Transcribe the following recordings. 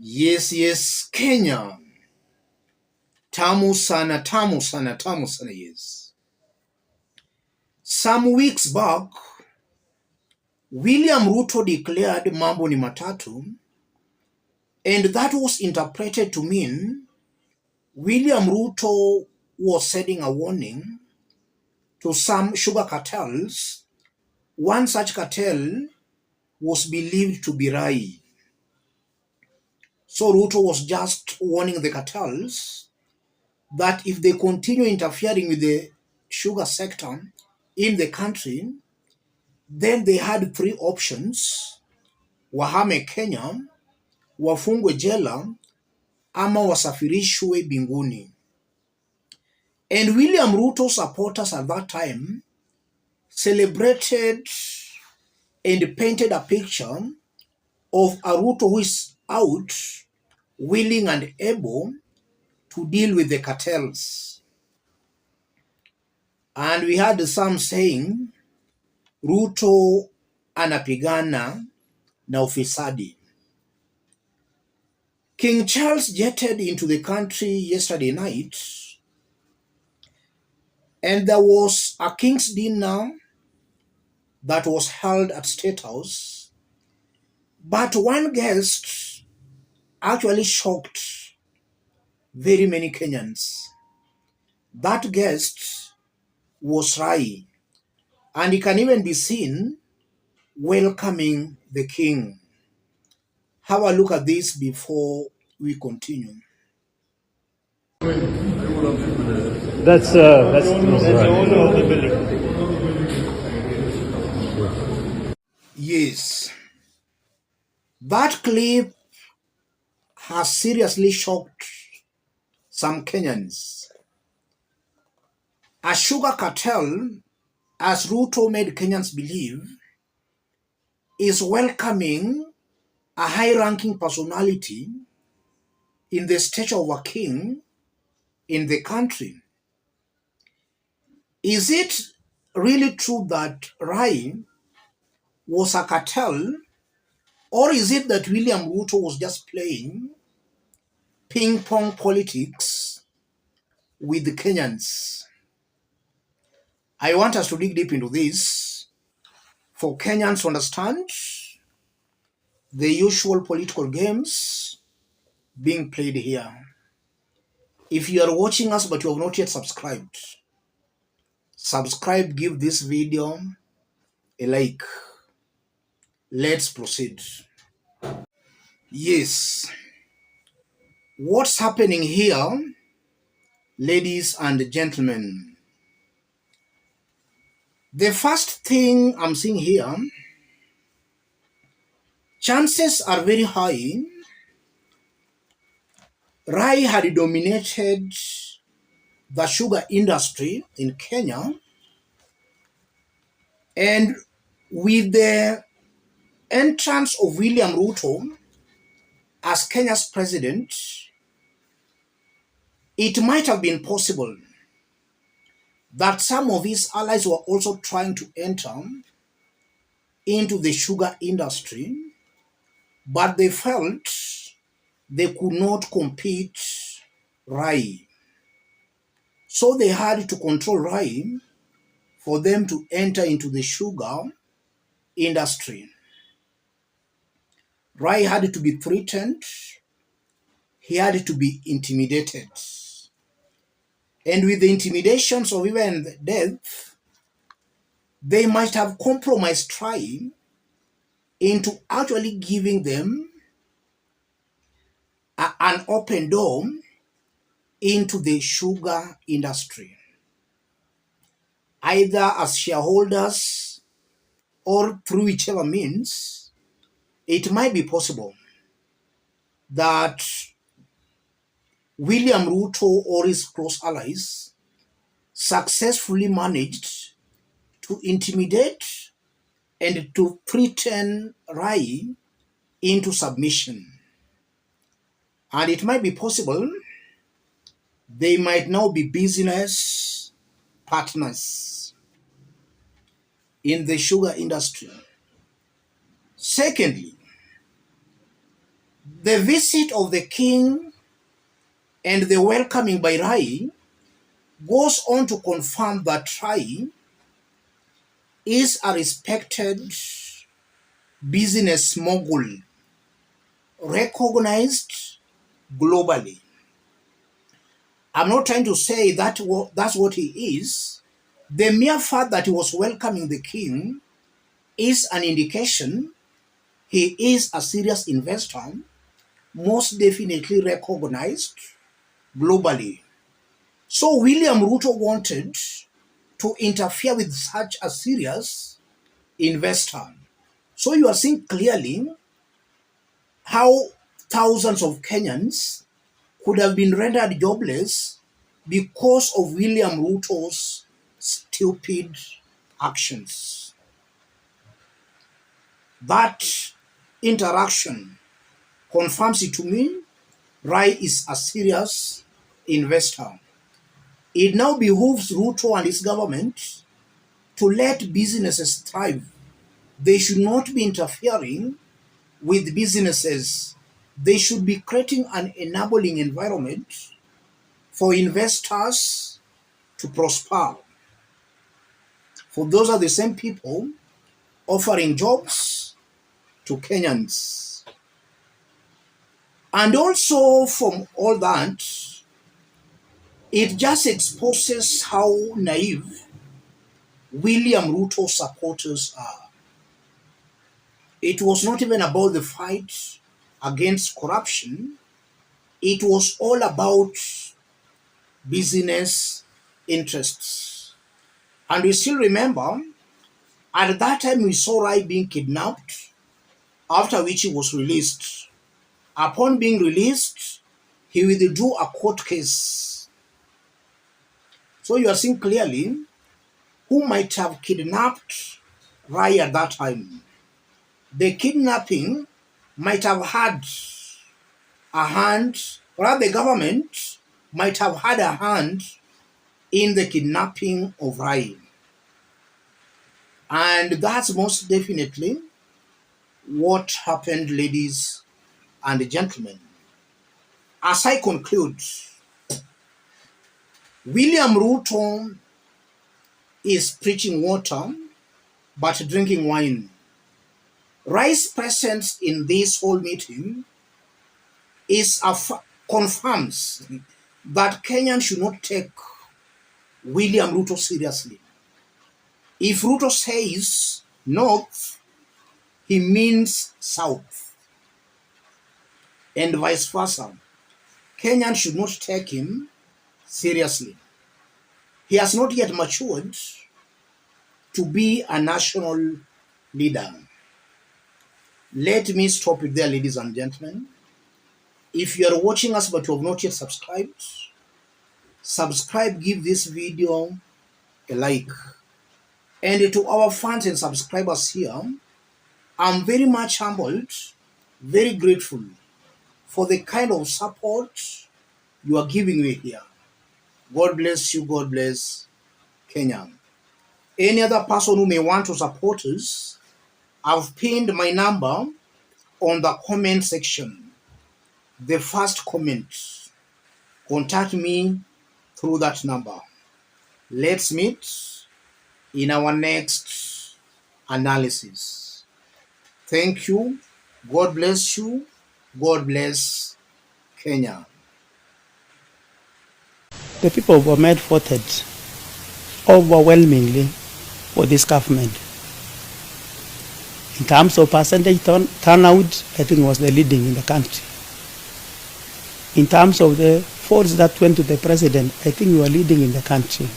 Yes, Kenya. Tamu sana, tamu sana, tamu sana, yes. Some weeks back, William Ruto declared mambo ni matatu, and that was interpreted to mean William Ruto was sending a warning to some sugar cartels. One such cartel was believed to be Rai. So Ruto was just warning the cartels that if they continue interfering with the sugar sector in the country, then they had three options: wahame Kenya, wafungwe jela, ama wasafirishwe binguni. And William Ruto supporters at that time celebrated and painted a picture of a Ruto who is out, willing and able to deal with the cartels. And we had some saying, Ruto anapigana na ufisadi. King Charles jetted into the country yesterday night, and there was a king's dinner that was held at State House. But one guest actually shocked very many Kenyans. That guest was Rai, and he can even be seen welcoming the king. Have a look at this before we continue. That's the owner of the building. Yes, that clip has seriously shocked some Kenyans. A sugar cartel, as Ruto made Kenyans believe, is welcoming a high-ranking personality in the stature of a king in the country. Is it really true that Rai was a cartel, or is it that William Ruto was just playing ping-pong politics with the Kenyans? I want us to dig deep into this for Kenyans to understand the usual political games being played here. If you are watching us but you have not yet subscribed, subscribe, give this video a like. Let's proceed. Yes, what's happening here, ladies and gentlemen? The first thing I'm seeing here, chances are very high Rai had dominated the sugar industry in Kenya, and with the entrance of William Ruto as Kenya's president, it might have been possible that some of his allies were also trying to enter into the sugar industry, but they felt they could not compete Rai. So they had to control Rai for them to enter into the sugar industry. Rai had to be threatened, he had to be intimidated. And with the intimidations of even death, they might have compromised Rai into actually giving them an open door into the sugar industry, either as shareholders or through whichever means. It might be possible that William Ruto or his close allies successfully managed to intimidate and to threaten Rai into submission. And it might be possible they might now be business partners in the sugar industry. Secondly, The visit of the king and the welcoming by Rai goes on to confirm that Rai is a respected business mogul, recognized globally. I'm not trying to say that that's what he is. The mere fact that he was welcoming the king is an indication he is a serious investor, most definitely recognized globally. So William Ruto wanted to interfere with such a serious investor. So you are seeing clearly how thousands of Kenyans could have been rendered jobless because of William Ruto's stupid actions. That interaction confirms it to me. Rai is a serious investor. It now behooves Ruto and his government to let businesses thrive. They should not be interfering with businesses. They should be creating an enabling environment for investors to prosper. For those are the same people offering jobs to Kenyans. And also from all that, it just exposes how naive William Ruto supporters are. It was not even about the fight against corruption. It was all about business interests. And we still remember, at that time we saw Rai being kidnapped, after which he was released. Upon being released, he withdrew a court case. So you are seeing clearly who might have kidnapped Rai at that time. The kidnapping might have had a hand, or the government might have had a hand in the kidnapping of Rai. And that's most definitely what happened, ladies and gentlemen. As I conclude, William Ruto is preaching water but drinking wine. Rai's presence in this whole meeting confirms that Kenyans should not take William Ruto seriously. If Ruto says north, he means south, and vice versa. Kenyans should not take him seriously. He has not yet matured to be a national leader. Let me stop it there, ladies and gentlemen. If you are watching us but you have not yet subscribed, subscribe, give this video a like. And to our fans and subscribers here, I'm very much humbled, very grateful for the kind of support you are giving me here. God bless you, God bless Kenya. Any other person who may want to support us, I've pinned my number on the comment section. The first comment. Contact me through that number. Let's meet in our next analysis. Thank you. God bless you. God bless Kenya. The people of Bomet voted overwhelmingly for this government. In terms of percentage turnout, I think it was the leading in the country. In terms of the votes that went to the president, I think we were leading in the country.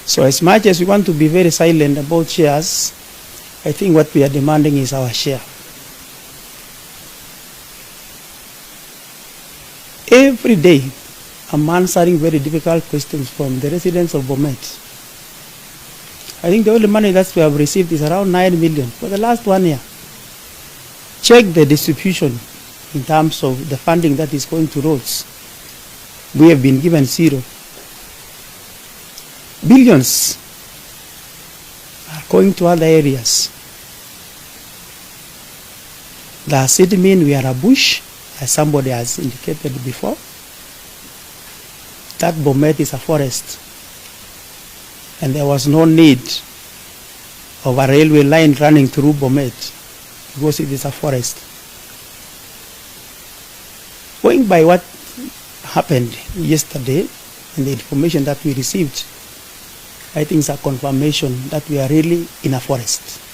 So as much as we want to be very silent about shares, I think what we are demanding is our share. Every day, I'm answering very difficult questions from the residents of Bomet. I think the only money that we have received is around 9 million for the last 1 year. Check the distribution in terms of the funding that is going to roads. We have been given zero. Billions are going to other areas. Does it mean we are a bush, as somebody has indicated before? That Bomet is a forest, and there was no need of a railway line running through Bomet because it is a forest. Going by what happened yesterday and the information that we received, I think it's a confirmation that we are really in a forest.